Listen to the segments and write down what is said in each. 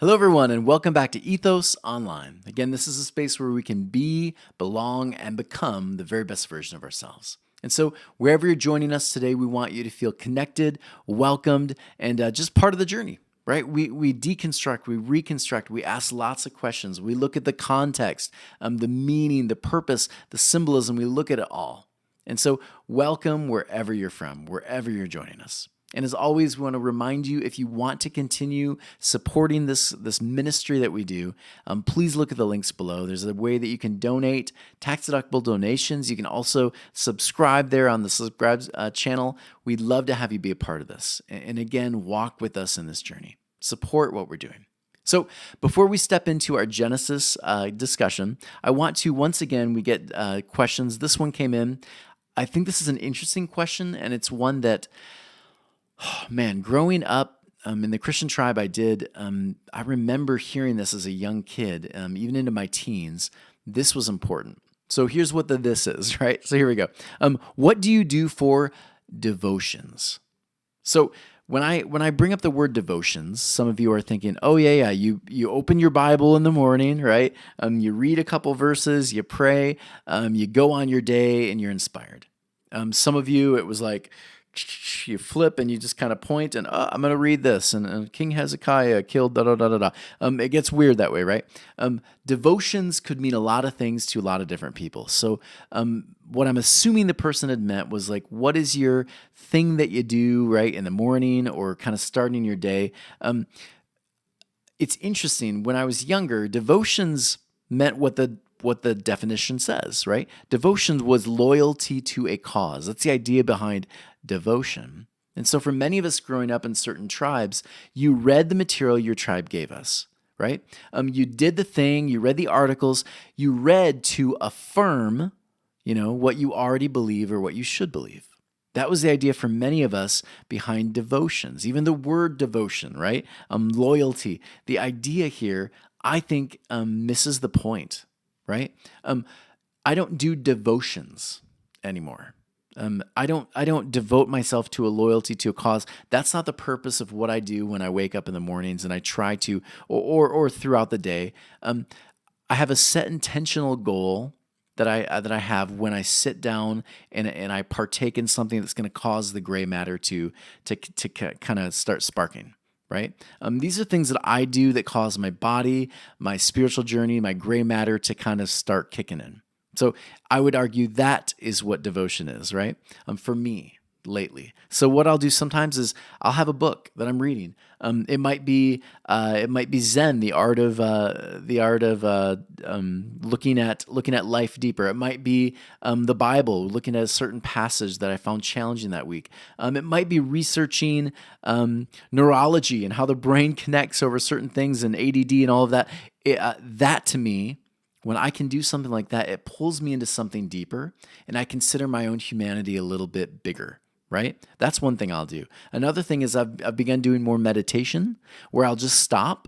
Hello, everyone, and welcome back to Ethos Online. Again, this is a space where we can be, belong, and become the very best version of ourselves. And so, wherever you're joining us today, we want you to feel connected, welcomed, and just part of the journey, right? We deconstruct, we reconstruct, we ask lots of questions. We look at the context, the meaning, the purpose, the symbolism. We look at it all. And so, welcome wherever you're from, wherever you're joining us. And as always, we want to remind you, if you want to continue supporting this ministry that we do, please look at the links below. There's a way that you can donate, tax-deductible donations. You can also subscribe there on the subscribe channel. We'd love to have you be a part of this. And again, walk with us in this journey. Support what we're doing. So before we step into our Genesis discussion, I want to, once again, we get questions. This one came in. I think this is an interesting question, and it's one that, oh, man, growing up in the Christian tribe I did, I remember hearing this as a young kid, even into my teens. This was important. So here's what this is, right? So here we go. What do you do for devotions? So when I bring up the word devotions, some of you are thinking, oh yeah, you open your Bible in the morning, right? You read a couple verses, you pray, you go on your day, and you're inspired. Some of you, it was like, you flip and you just kind of point and I'm going to read this and King Hezekiah killed da da da da da. It gets weird that way, right? Devotions could mean a lot of things to a lot of different people. So what I'm assuming the person had meant was like, what is your thing that you do right in the morning or kind of starting your day? It's interesting. When I was younger, devotions meant what the definition says, right? Devotion was loyalty to a cause. That's the idea behind devotion. And so for many of us growing up in certain tribes, you read the material your tribe gave us, right? You did the thing, you read the articles, you read to affirm, what you already believe or what you should believe. That was the idea for many of us behind devotions, even the word devotion, right? Loyalty. The idea here, I think, misses the point, right? I don't do devotions anymore. I don't devote myself to a loyalty to a cause. That's not the purpose of what I do when I wake up in the mornings and I try to, or throughout the day. I have a set intentional goal that I have when I sit down and I partake in something that's going to cause the gray matter to kind of start sparking. Right? These are things that I do that cause my body, my spiritual journey, my gray matter to kind of start kicking in. So I would argue that is what devotion is, right? For me lately. So what I'll do sometimes is I'll have a book that I'm reading. It might be Zen, the art of looking at life deeper. It might be the Bible, looking at a certain passage that I found challenging that week. It might be researching neurology and how the brain connects over certain things and ADD and all of that. That to me, when I can do something like that, it pulls me into something deeper, and I consider my own humanity a little bit bigger, right? That's one thing I'll do. Another thing is I've begun doing more meditation, where I'll just stop,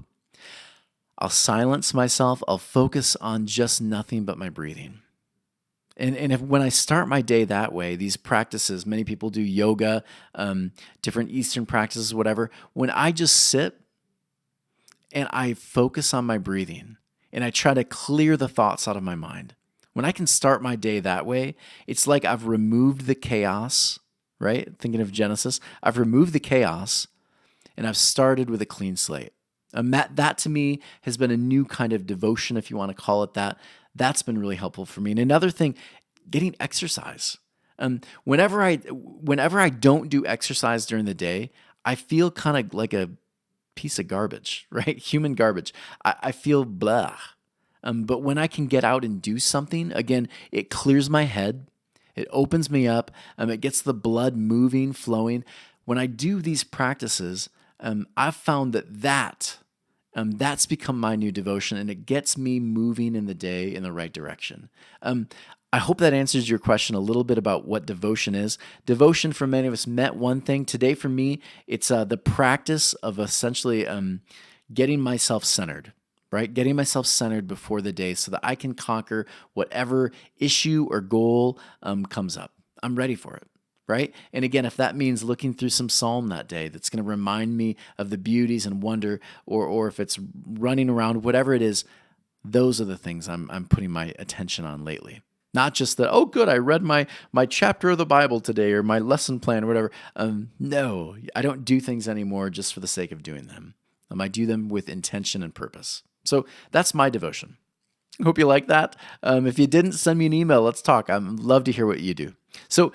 I'll silence myself, I'll focus on just nothing but my breathing. And when I start my day that way, these practices, many people do yoga, different Eastern practices, whatever. When I just sit and I focus on my breathing, and I try to clear the thoughts out of my mind. When I can start my day that way, it's like I've removed the chaos, right? Thinking of Genesis, I've removed the chaos and I've started with a clean slate. That to me has been a new kind of devotion, if you want to call it that. That's been really helpful for me. And another thing, getting exercise. Whenever I don't do exercise during the day, I feel kind of like a piece of garbage, right? Human garbage. I feel blah. But when I can get out and do something, again, it clears my head. It opens me up. It gets the blood moving, flowing. When I do these practices, I've found that's become my new devotion, and it gets me moving in the day in the right direction. I hope that answers your question a little bit about what devotion is. Devotion for many of us meant one thing. Today for me, it's the practice of essentially getting myself centered, right? Getting myself centered before the day so that I can conquer whatever issue or goal comes up. I'm ready for it. right? And again, if that means looking through some psalm that day, that's going to remind me of the beauties and wonder, or if it's running around, whatever it is, those are the things I'm putting my attention on lately. Not just that, oh, good, I read my chapter of the Bible today or my lesson plan or whatever. No, I don't do things anymore just for the sake of doing them. I do them with intention and purpose. So that's my devotion. Hope you like that. If you didn't, send me an email. Let's talk. I'd love to hear what you do. So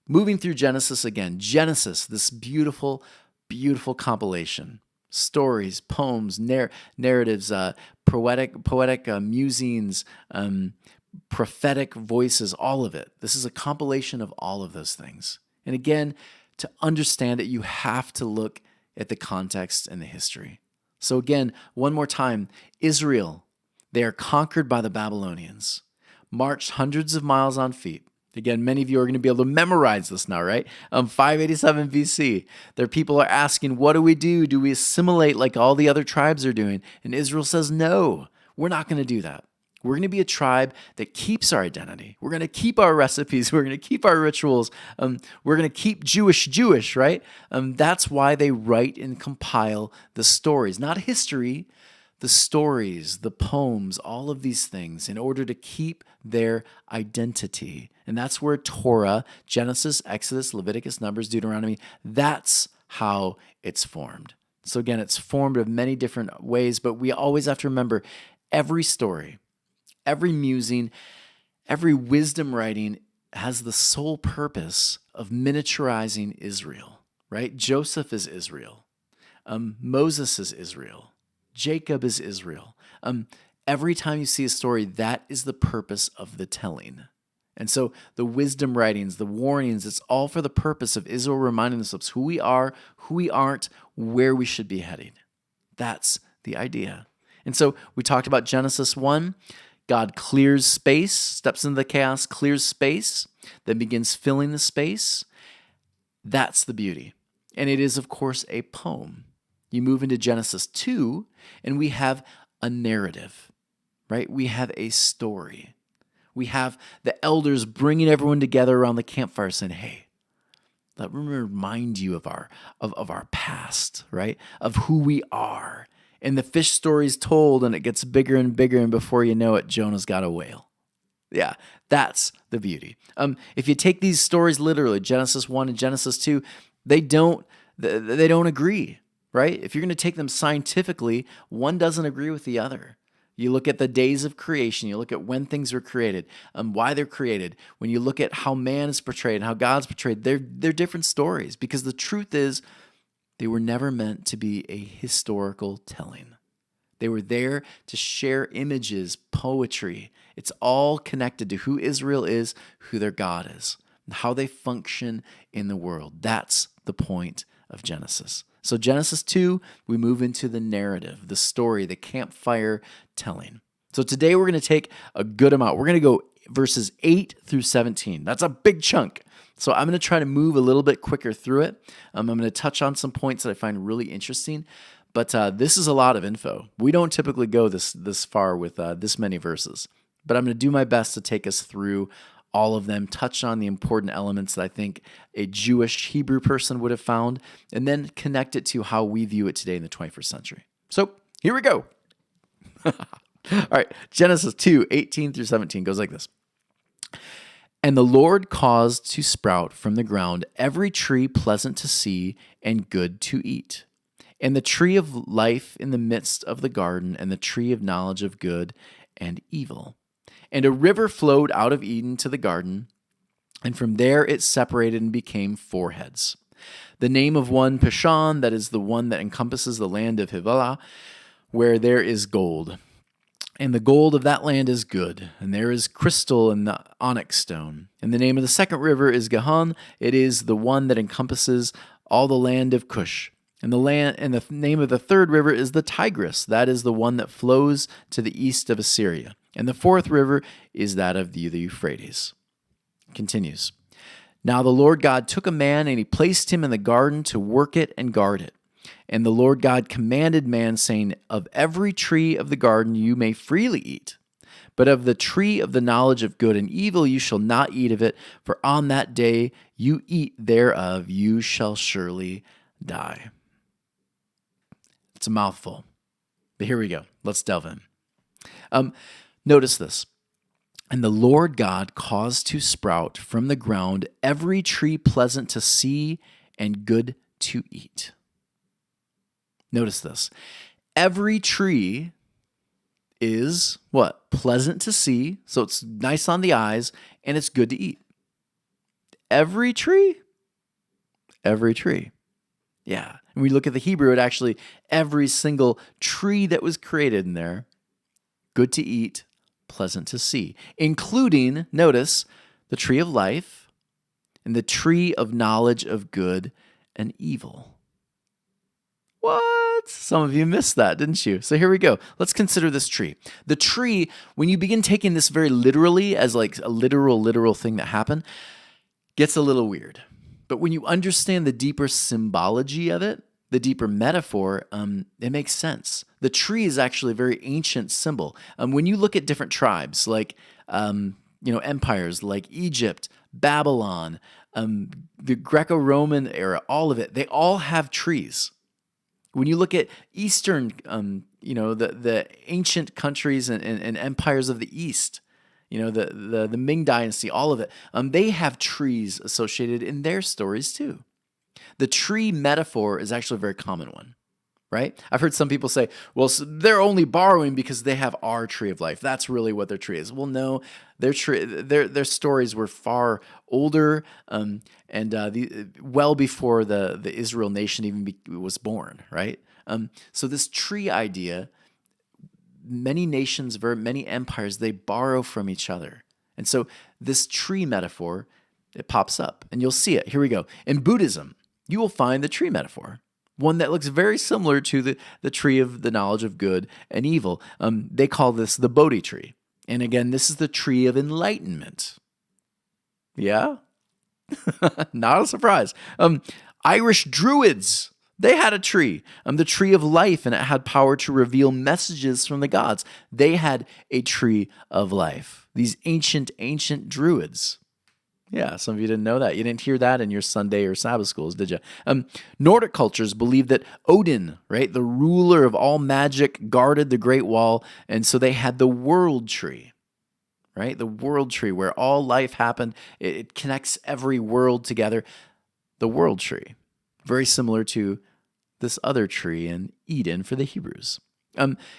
moving through Genesis again. Genesis, this beautiful, beautiful compilation. Stories, poems, narratives, poetic musings, prophetic voices, all of it. This is a compilation of all of those things. And again, to understand it, you have to look at the context and the history. So again, one more time, Israel, they are conquered by the Babylonians, marched hundreds of miles on feet. Again, many of you are going to be able to memorize this now, right? 587 BC. Their people are asking, what do we do? Do we assimilate like all the other tribes are doing? And Israel says, no, we're not going to do that. We're going to be a tribe that keeps our identity. We're going to keep our recipes. We're going to keep our rituals. We're going to keep Jewish, right? That's why they write and compile the stories, not history, the stories, the poems, all of these things in order to keep their identity. And that's where Torah, Genesis, Exodus, Leviticus, Numbers, Deuteronomy, that's how it's formed. So again, it's formed of many different ways, but we always have to remember every story, every musing, every wisdom writing has the sole purpose of miniaturizing Israel, right? Joseph is Israel. Moses is Israel. Jacob is Israel. Every time you see a story, that is the purpose of the telling. And so the wisdom writings, the warnings, it's all for the purpose of Israel reminding themselves who we are, who we aren't, where we should be heading. That's the idea. And so we talked about Genesis 1. God clears space, steps into the chaos, clears space, then begins filling the space. That's the beauty. And it is, of course, a poem. You move into Genesis 2, and we have a narrative, right? We have a story. We have the elders bringing everyone together around the campfire saying, hey, let me remind you of our past, right? Of who we are. And the fish story is told, and it gets bigger and bigger, and before you know it, Jonah's got a whale. Yeah, that's the beauty. If you take these stories literally, Genesis 1 and Genesis 2, they don't agree, right? If you're going to take them scientifically, one doesn't agree with the other. You look at the days of creation, you look at when things were created, why they're created. When you look at how man is portrayed and how God's portrayed, they're different stories, because the truth is they were never meant to be a historical telling. They were there to share images, poetry. It's all connected to who Israel is, who their God is, and how they function in the world. That's the point of Genesis. So Genesis 2, we move into the narrative, the story, the campfire telling. So today we're going to take a good amount. We're going to go verses 8 through 17. That's a big chunk. So I'm going to try to move a little bit quicker through it. I'm going to touch on some points that I find really interesting, but this is a lot of info. We don't typically go this far with this many verses, but I'm going to do my best to take us through all of them, touch on the important elements that I think a Jewish Hebrew person would have found, and then connect it to how we view it today in the 21st century. So here we go. All right, Genesis 2, 18 through 17 goes like this. And the Lord caused to sprout from the ground every tree pleasant to see and good to eat, and the tree of life in the midst of the garden, and the tree of knowledge of good and evil. And a river flowed out of Eden to the garden, and from there it separated and became 4 heads. The name of one Pishon, that is the one that encompasses the land of Havilah, where there is gold. And the gold of that land is good, and there is crystal and the onyx stone. And the name of the second river is Gihon. It is the one that encompasses all the land of Cush. And the name of the third river is the Tigris. That is the one that flows to the east of Assyria. And the fourth river is that of the Euphrates. Continues. Now the Lord God took a man, and he placed him in the garden to work it and guard it. And the Lord God commanded man, saying, of every tree of the garden you may freely eat, But of the tree of the knowledge of good and evil you shall not eat of it, for on that day you eat thereof, you shall surely die. It's a mouthful, but here we go. Let's delve in. Notice this. And the Lord God caused to sprout from the ground every tree pleasant to see and good to eat. Notice this. Every tree is what? Pleasant to see, so it's nice on the eyes, and it's good to eat. Every tree? Every tree. Yeah. And we look at the Hebrew, it actually, every single tree that was created in there, good to eat, pleasant to see, including, notice, the tree of life and the tree of knowledge of good and evil. What? Some of you missed that, didn't you? So here we go. Let's consider this tree. The tree, when you begin taking this very literally as like a literal thing that happened, gets a little weird. But when you understand the deeper symbology of it, the deeper metaphor, it makes sense. The tree is actually a very ancient symbol. When you look at different tribes, like empires like Egypt, Babylon, the Greco-Roman era, all of it, they all have trees. When you look at Eastern, the ancient countries and empires of the East, the Ming Dynasty, all of it, they have trees associated in their stories too. The tree metaphor is actually a very common one, right? I've heard some people say, well, so they're only borrowing because they have our tree of life. That's really what their tree is. Well, no, their stories were far older well before the Israel nation even was born, right? So this tree idea, many nations, many empires, they borrow from each other. And so this tree metaphor, it pops up, and you'll see it. Here we go. In Buddhism, you will find the tree metaphor, one that looks very similar to the tree of the knowledge of good and evil. They call this the Bodhi tree. And again, this is the tree of enlightenment. Yeah? Not a surprise. Irish Druids, they had a tree, the tree of life, and it had power to reveal messages from the gods. They had a tree of life. These ancient Druids. Yeah, some of you didn't know that. You didn't hear that in your Sunday or Sabbath schools, did you? Nordic cultures believe that Odin, right, the ruler of all magic, guarded the Great Wall, and so they had the world tree, right? The world tree where all life happened. It connects every world together. The world tree, very similar to this other tree in Eden for the Hebrews.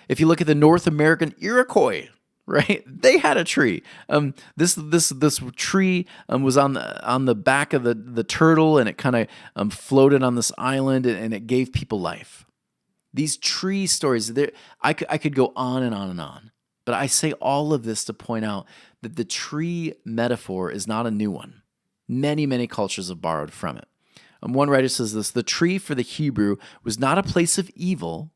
If you look at the North American Iroquois, right? They had a tree. This tree was on the back of the turtle, and it kind of floated on this island, and it gave people life. These tree stories, I could go on and on and on, but I say all of this to point out that the tree metaphor is not a new one. Many cultures have borrowed from it. One writer says this: the tree for the Hebrew was not a place of evil,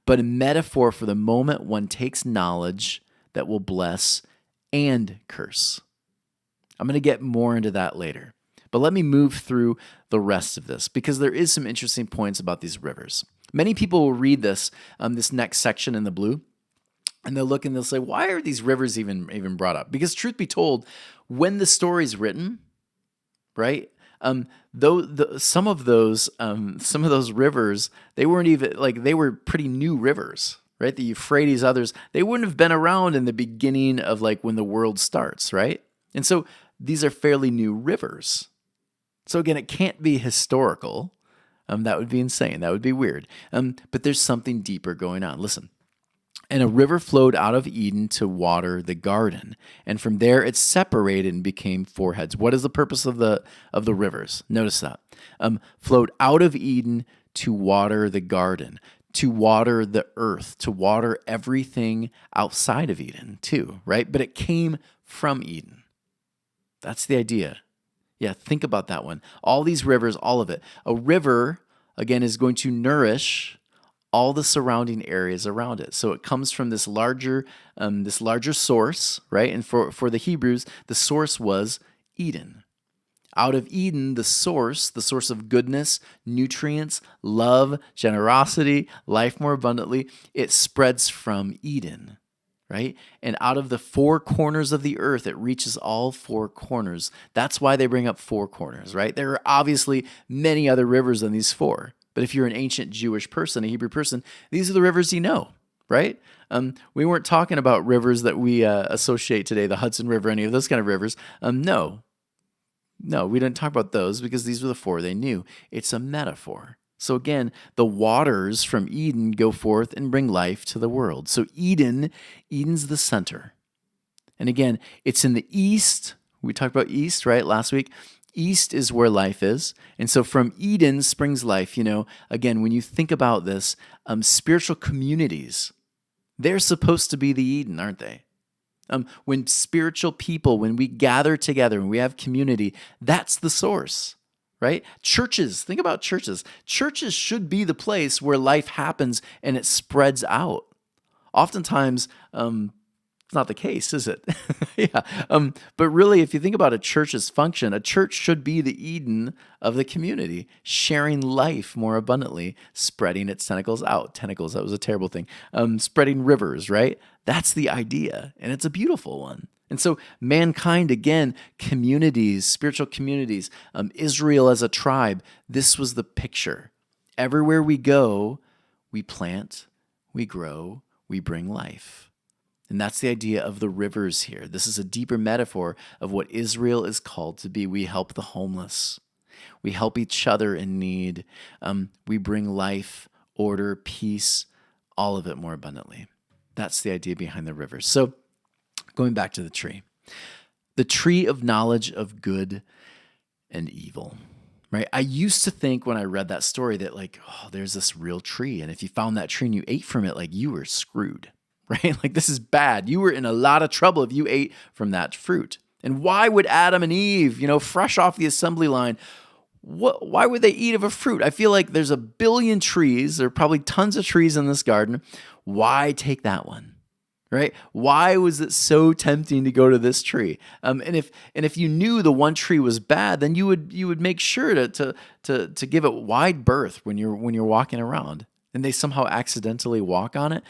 but a metaphor for the moment one takes knowledge that will bless and curse. I'm going to get more into that later. But let me move through the rest of this, because there is some interesting points about these rivers. Many people will read this next section in the blue, and they'll look and they'll say, why are these rivers even brought up? Because truth be told, when the story's written, right, some of those rivers, they weren't even they were pretty new rivers. Right, the Euphrates, others, they wouldn't have been around in the beginning of when the world starts, right? And so these are fairly new rivers. So again, it can't be historical. That would be insane. That would be weird. But there's something deeper going on. Listen. And a river flowed out of Eden to water the garden, and from there it separated and became four heads. What is the purpose of the rivers? Notice that. Flowed out of Eden to water the garden, to water the earth, to water everything outside of Eden too, right? But it came from Eden. That's the idea. Yeah, think about that one. All these rivers, all of it. A river, again, is going to nourish all the surrounding areas around it. So it comes from this larger source, right? And for the Hebrews, the source was Eden. Out of Eden, the source of goodness, nutrients, love, generosity, life more abundantly, it spreads from Eden, right? And out of the four corners of the earth, it reaches all four corners. That's why they bring up four corners, right? There are obviously many other rivers than these four. But if you're an ancient Jewish person, a Hebrew person, these are the rivers you know, right? We weren't talking about rivers that we associate today, the Hudson River, any of those kind of rivers. No, we didn't talk about those because these were the four they knew. It's a metaphor. So again, the waters from Eden go forth and bring life to the world. So Eden's the center. And again, it's in the east. We talked about east, right, last week. East is where life is. And so from Eden springs life. Again, when you think about this, spiritual communities, they're supposed to be the Eden, aren't they? When spiritual people, when we gather together and we have community, that's the source, right? Churches, think about churches. Churches should be the place where life happens and it spreads out. Oftentimes, it's not the case, is it? Yeah. But really, if you think about a church's function, a church should be the Eden of the community, sharing life more abundantly, spreading its tentacles out. Tentacles, that was a terrible thing. Spreading rivers, right? That's the idea, and it's a beautiful one. And so mankind, again, communities, spiritual communities, Israel as a tribe, this was the picture. Everywhere we go, we plant, we grow, we bring life. And that's the idea of the rivers here. This is a deeper metaphor of what Israel is called to be. We help the homeless. We help each other in need. We bring life, order, peace, all of it more abundantly. That's the idea behind the rivers. So going back to the tree of knowledge of good and evil, right? I used to think when I read that story that there's this real tree. And if you found that tree and you ate from it, you were screwed. Right? This is bad. You were in a lot of trouble if you ate from that fruit. And why would Adam and Eve, fresh off the assembly line, why would they eat of a fruit? I feel like there's a billion trees. There are probably tons of trees in this garden. Why take that one? Right? Why was it so tempting to go to this tree? And if you knew the one tree was bad, then you would make sure to give it wide berth when you're walking around. And they somehow accidentally walk on it.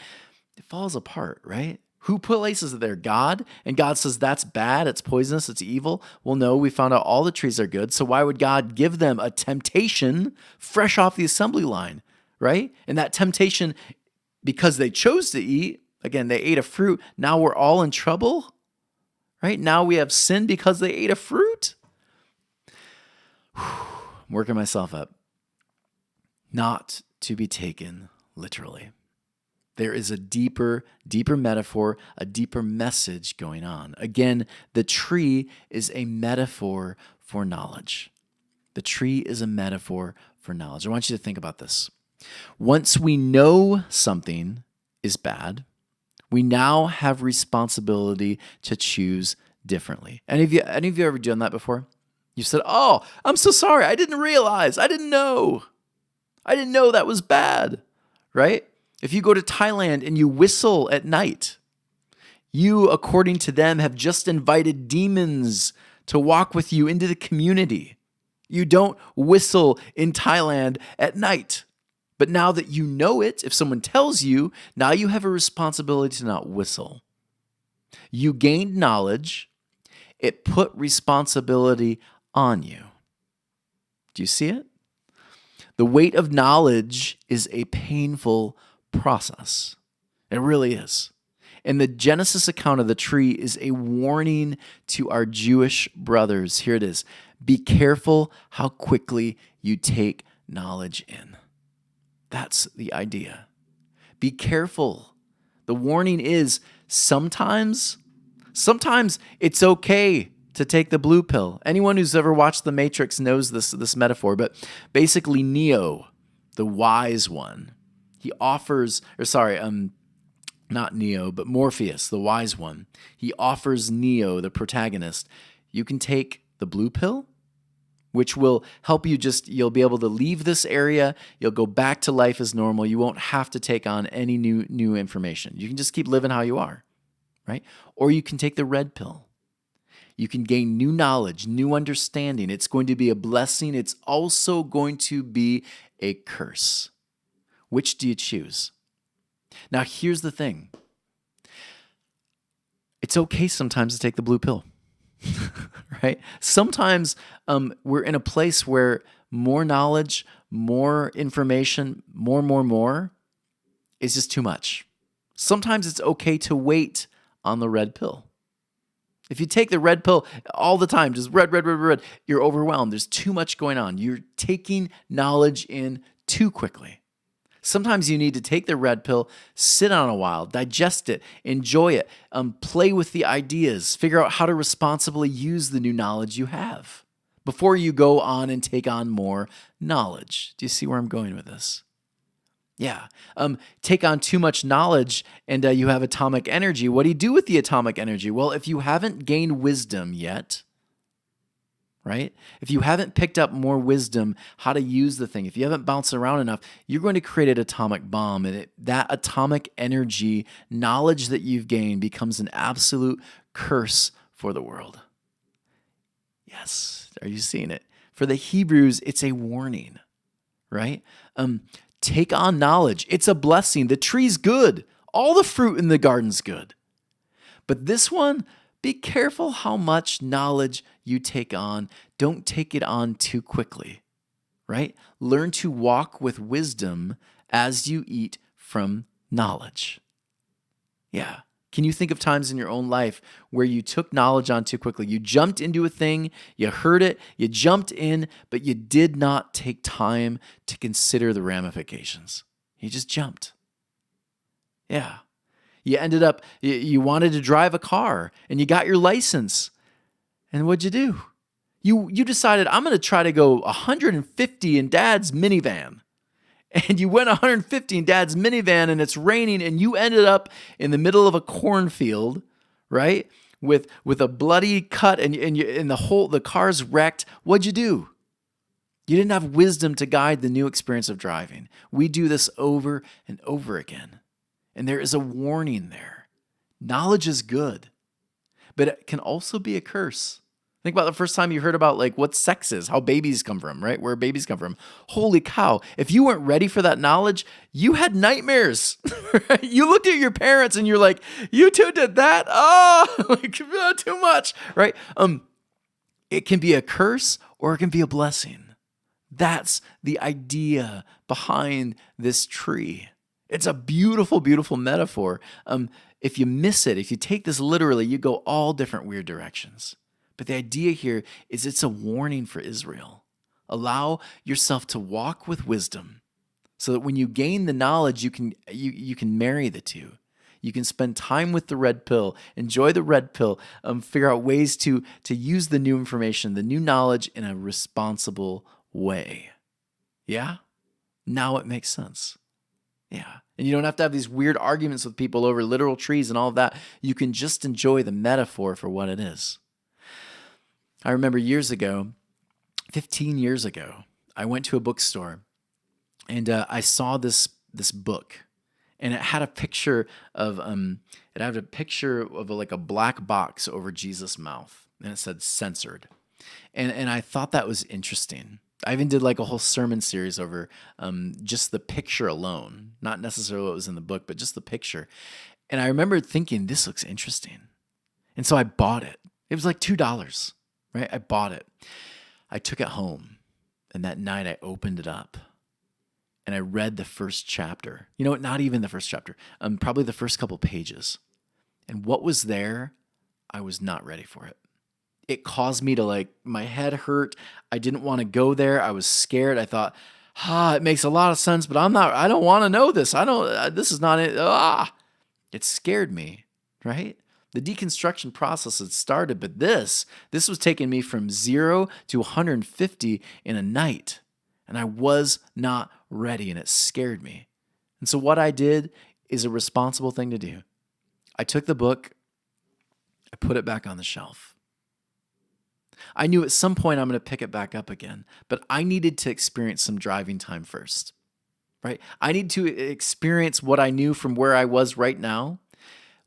It falls apart, right? Who places it there? God? And God says that's bad, it's poisonous, it's evil. Well, no, we found out all the trees are good. So why would God give them a temptation fresh off the assembly line, right? And that temptation, because they chose to eat, again, they ate a fruit. Now we're all in trouble, right? Now we have sin because they ate a fruit. I'm working myself up. Not to be taken literally. There is a deeper metaphor, a deeper message going on. Again, the tree is a metaphor for knowledge. The tree is a metaphor for knowledge. I want you to think about this. Once we know something is bad, we now have responsibility to choose differently. Any of you ever done that before? You said, "Oh, I'm so sorry. I didn't realize. I didn't know. I didn't know that was bad." Right? If you go to Thailand and you whistle at night, you, according to them, have just invited demons to walk with you into the community. You don't whistle in Thailand at night. But now that you know it, if someone tells you, now you have a responsibility to not whistle. You gained knowledge. It put responsibility on you. Do you see it? The weight of knowledge is a painful process. It really is. And the Genesis account of the tree is a warning to our Jewish brothers. Here it is. Be careful how quickly you take knowledge in. That's the idea. Be careful. The warning is sometimes it's okay to take the blue pill. Anyone who's ever watched The Matrix knows this metaphor, but basically Neo, the wise one, he offers, not Neo, but Morpheus, the wise one. He offers Neo, the protagonist, you can take the blue pill, which will help you you'll be able to leave this area. You'll go back to life as normal. You won't have to take on any new information. You can just keep living how you are, right? Or you can take the red pill. You can gain new knowledge, new understanding. It's going to be a blessing. It's also going to be a curse. Which do you choose? Now, here's the thing. It's okay sometimes to take the blue pill, right? Sometimes we're in a place where more knowledge, more information, more is just too much. Sometimes it's okay to wait on the red pill. If you take the red pill all the time, just red, you're overwhelmed. There's too much going on. You're taking knowledge in too quickly. Sometimes you need to take the red pill, sit on a while, digest it, enjoy it, play with the ideas, figure out how to responsibly use the new knowledge you have before you go on and take on more knowledge. Do you see where I'm going with this? Yeah. Take on too much knowledge and you have atomic energy. What do you do with the atomic energy? Well, if you haven't gained wisdom yet, right? If you haven't picked up more wisdom, how to use the thing, if you haven't bounced around enough, you're going to create an atomic bomb. And that atomic energy knowledge that you've gained becomes an absolute curse for the world. Yes. Are you seeing it? For the Hebrews, it's a warning, right? Take on knowledge. It's a blessing. The tree's good. All the fruit in the garden's good. But this one, be careful how much knowledge you take on. Don't take it on too quickly, right? Learn to walk with wisdom as you eat from knowledge. Yeah. Can you think of times in your own life where you took knowledge on too quickly? You jumped into a thing, you heard it, you jumped in, but you did not take time to consider the ramifications. You just jumped. Yeah. You ended up, you wanted to drive a car and you got your license. And what'd you do? You decided, I'm going to try to go 150 in Dad's minivan. And you went 150 in Dad's minivan and it's raining and you ended up in the middle of a cornfield, right? With a bloody cut and the car's wrecked. What'd you do? You didn't have wisdom to guide the new experience of driving. We do this over and over again. And there is a warning there. Knowledge is good, but it can also be a curse. Think about the first time you heard about like what sex is, how babies come from, right? Where babies come from. Holy cow. If you weren't ready for that knowledge, you had nightmares. Right? You looked at your parents and you're like, you two did that? Oh, like, too much, right? It can be a curse or it can be a blessing. That's the idea behind this tree. It's a beautiful, beautiful metaphor. If you miss it, if you take this literally, you go all different weird directions. But the idea here is it's a warning for Israel. Allow yourself to walk with wisdom so that when you gain the knowledge, you can marry the two. You can spend time with the red pill, enjoy the red pill, figure out ways to use the new information, the new knowledge in a responsible way. Yeah? Now it makes sense. Yeah. And you don't have to have these weird arguments with people over literal trees and all of that. You can just enjoy the metaphor for what it is. I remember years ago, 15 years ago, I went to a bookstore and I saw this book, and it had a picture of like a black box over Jesus' mouth, and it said censored, and I thought that was interesting. I even did like a whole sermon series over just the picture alone, not necessarily what was in the book, but just the picture. And I remember thinking, this looks interesting, and so I bought it. It was like $2. Right? I bought it. I took it home, and that night I opened it up, and I read the first chapter. You know what? Not even the first chapter. Probably the first couple pages. And what was there, I was not ready for it. It caused me to my head hurt. I didn't want to go there. I was scared. I thought, it makes a lot of sense, but I don't want to know this. This is not it. It scared me, right? The deconstruction process had started, but this was taking me from 0 to 150 in a night. And I was not ready, and it scared me. And so what I did is a responsible thing to do. I took the book, I put it back on the shelf. I knew at some point I'm going to pick it back up again, but I needed to experience some driving time first, right? I need to experience what I knew from where I was right now.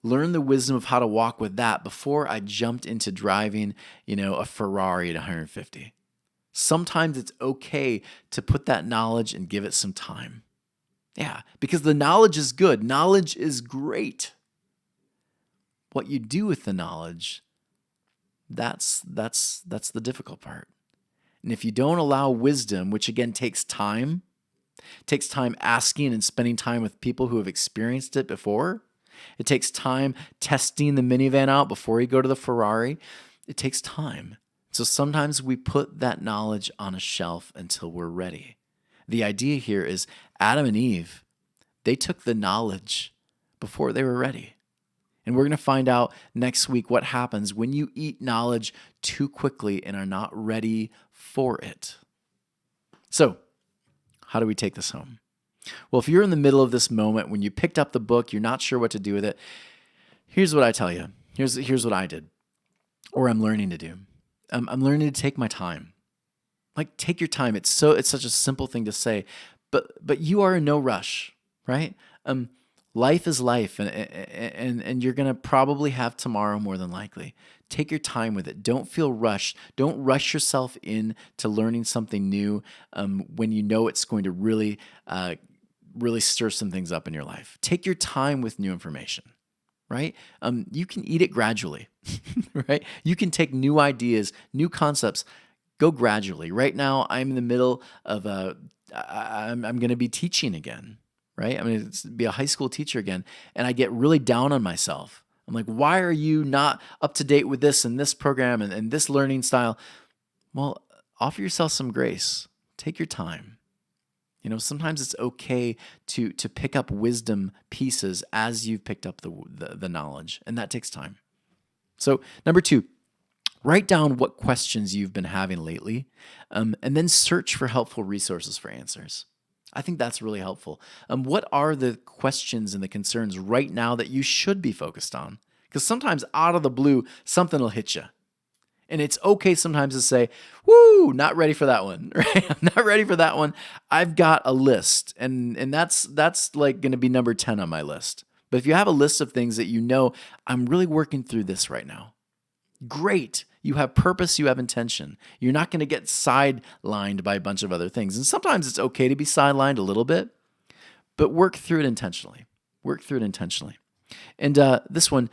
Learn the wisdom of how to walk with that before I jumped into driving, a Ferrari at 150. Sometimes it's okay to put that knowledge and give it some time. Yeah, because the knowledge is good. Knowledge is great. what you do with the knowledge, that's the difficult part. And if you don't allow wisdom, which again takes time asking and spending time with people who have experienced it before. It takes time testing the minivan out before you go to the Ferrari. It takes time. So sometimes we put that knowledge on a shelf until we're ready. The idea here is Adam and Eve, they took the knowledge before they were ready. And we're going to find out next week what happens when you eat knowledge too quickly and are not ready for it. So, how do we take this home? Well, if you're in the middle of this moment when you picked up the book, you're not sure what to do with it, here's what I tell you. Here's what I did, or I'm learning to do. I'm learning to take my time. Like, take your time. It's such a simple thing to say, but you are in no rush, right? Life is life, and you're gonna probably have tomorrow more than likely. Take your time with it. Don't feel rushed. Don't rush yourself into learning something new when you know it's going to really stir some things up in your life. Take your time with new information, right? You can eat it gradually, right? You can take new ideas, new concepts, go gradually. Right now, I'm in the middle of I'm going to be teaching again, right? I'm going to be a high school teacher again, and I get really down on myself. I'm like, why are you not up to date with this and this program and this learning style? Well, offer yourself some grace. Take your time. Sometimes it's okay to pick up wisdom pieces as you've picked up the knowledge, and that takes time. So, number 2, write down what questions you've been having lately, and then search for helpful resources for answers. I think that's really helpful. What are the questions and the concerns right now that you should be focused on? Because sometimes out of the blue, something will hit you. And it's okay sometimes to say, woo, not ready for that one, right? I'm not ready for that one. I've got a list, and that's like going to be number 10 on my list. But if you have a list of things that I'm really working through this right now, great. You have purpose, you have intention. You're not going to get sidelined by a bunch of other things. And sometimes it's okay to be sidelined a little bit, but work through it intentionally. And this one,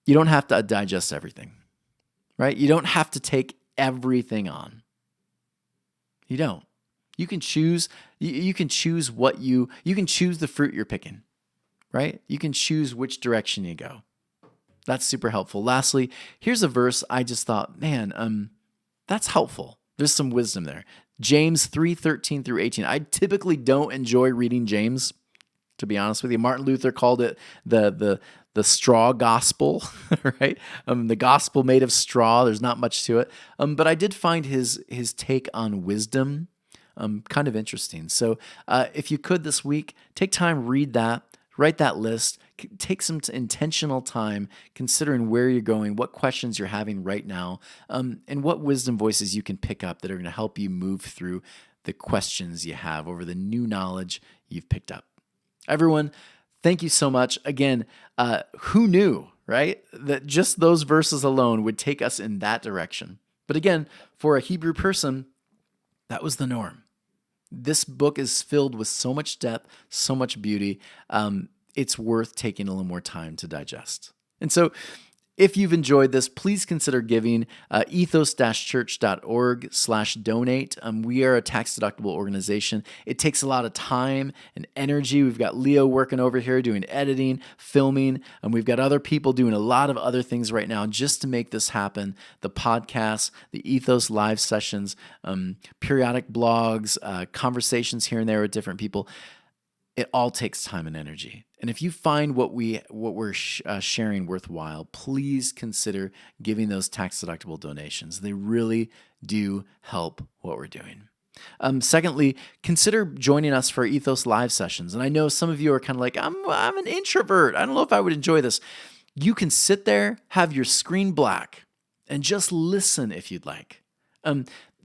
you don't have to digest everything, right? You don't have to take everything on. You don't. You can choose. You can choose you can choose the fruit you're picking, right? You can choose which direction you go. That's super helpful. Lastly, here's a verse I just thought, man, that's helpful. There's some wisdom there. James 3:13 through 18. I typically don't enjoy reading James, to be honest with you. Martin Luther called it the straw gospel, right? The gospel made of straw. There's not much to it. But I did find his take on wisdom kind of interesting. So if you could this week, take time, read that, write that list, take some intentional time considering where you're going, what questions you're having right now, and what wisdom voices you can pick up that are going to help you move through the questions you have over the new knowledge you've picked up. Everyone, thank you so much. Again, who knew, right, that just those verses alone would take us in that direction? But again, for a Hebrew person, that was the norm. This book is filled with so much depth, so much beauty. It's worth taking a little more time to digest. And so if you've enjoyed this, please consider giving ethos-church.org/donate. We are a tax-deductible organization. It takes a lot of time and energy. We've got Leo working over here doing editing, filming, and we've got other people doing a lot of other things right now just to make this happen. The podcasts, the Ethos live sessions, periodic blogs, conversations here and there with different people. It all takes time and energy. And if you find what we're sharing worthwhile, please consider giving those tax-deductible donations. They really do help what we're doing. Secondly, consider joining us for Ethos live sessions. And I know some of you are kind of like, I'm an introvert. I don't know if I would enjoy this. You can sit there, have your screen black, and just listen if you'd like.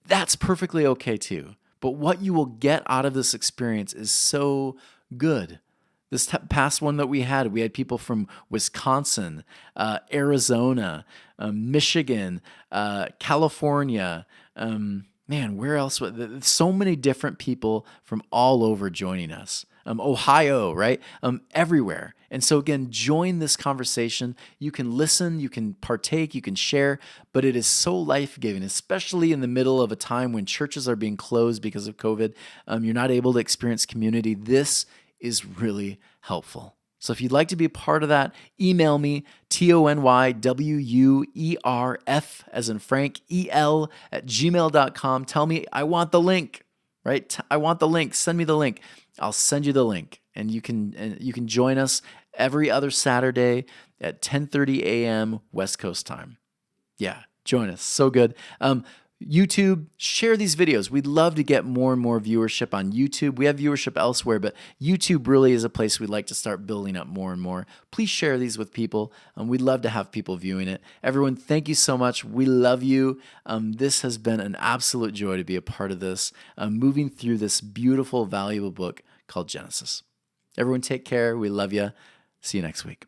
That's perfectly okay too. But what you will get out of this experience is so good. This past one that we had people from Wisconsin, Arizona, Michigan, California. Man, where else? So many different people from all over joining us. Ohio, right? Everywhere. And so, again, join this conversation. You can listen, you can partake, you can share, but it is so life giving, especially in the middle of a time when churches are being closed because of COVID. You're not able to experience community. This is really helpful. So if you'd like to be a part of that, email me, TONYWUERF as in Frank, EL at gmail.com. Tell me, I want the link, right? I want the link. Send me the link. I'll send you the link, and you can join us every other Saturday at 10:30 a.m. West Coast time. Yeah, join us. So good. YouTube, share these videos. We'd love to get more and more viewership on YouTube. We have viewership elsewhere, but YouTube really is a place we'd like to start building up more and more. Please share these with people. We'd love to have people viewing it. Everyone, thank you so much. We love you. This has been an absolute joy to be a part of this, moving through this beautiful, valuable book called Genesis. Everyone, take care. We love you. See you next week.